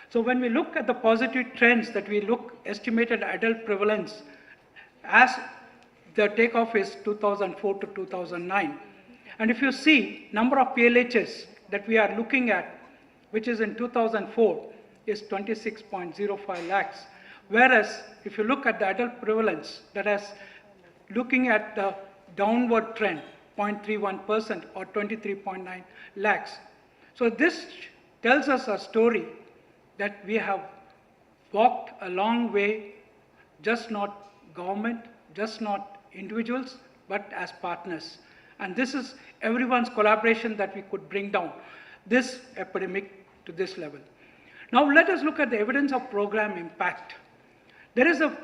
So when we look at the positive trends that we look estimated adult prevalence as the takeoff is 2004 to 2009. And if you see number of PLHs that we are looking at, which is in 2004, is 26.05 lakhs. Whereas if you look at the adult prevalence, that is looking at the downward trend, 0.31% or 23.9 lakhs. So this tells us a story that we have walked a long way, just not government, just not individuals, but as partners. And this is everyone's collaboration that we could bring down this epidemic to this level. Now let us look at the evidence of program impact. There is a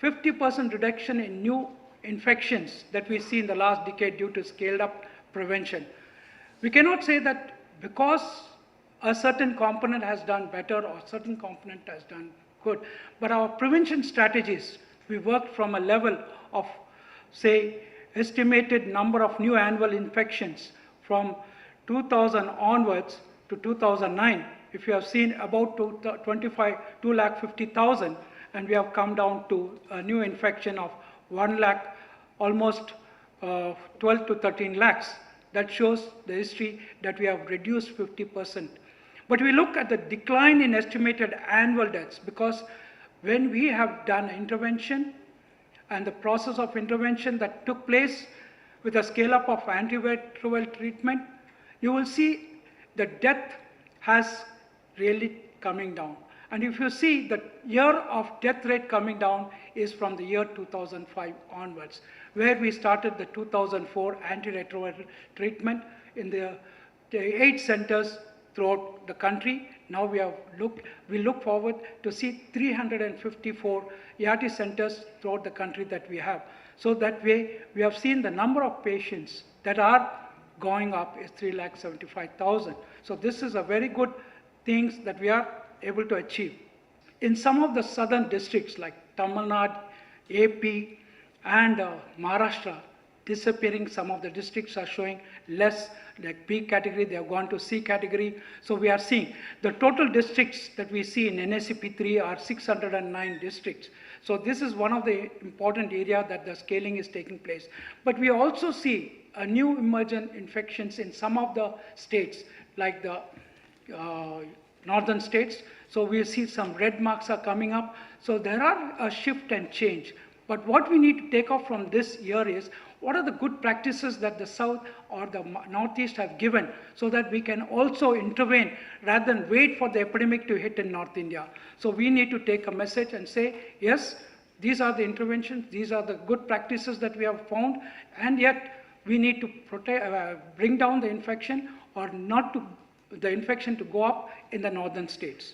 50% reduction in new infections that we see in the last decade due to scaled up prevention. We cannot say that because a certain component has done better or a certain component has done good, but our prevention strategies, we worked from a level of, say, estimated number of new annual infections from 2000 onwards to 2009. If you have seen about 2,50,000, and we have come down to a new infection of 1 lakh, almost 12 to 13 lakhs. That shows the history that we have reduced 50%. But we look at the decline in estimated annual deaths, because when we have done intervention and the process of intervention that took place with a scale up of antiretroviral treatment, you will see the death has really coming down. And if you see the year of death rate coming down is from the year 2005 onwards, where we started the 2004 antiretroviral treatment in the 8 centers throughout the country. Now we look forward to see 354 ART centers throughout the country that we have. So that way we have seen the number of patients that are going up is 3,75,000. So this is a very good things that we are able to achieve. In some of the southern districts like Tamil Nadu, AP and Maharashtra, disappearing. Some of the districts are showing less, like B category, they have gone to C category. So we are seeing the total districts that we see in NACP3 are 609 districts. So this is one of the important area that the scaling is taking place. But we also see a new emergent infections in some of the states, like the northern states. So we see some red marks are coming up. So there are a shift and change. But what we need to take off from this year is, what are the good practices that the South or the Northeast have given, so that we can also intervene rather than wait for the epidemic to hit in North India. So we need to take a message and say, yes, these are the interventions, these are the good practices that we have found, and yet we need to bring down the infection or not to the infection to go up in the northern states.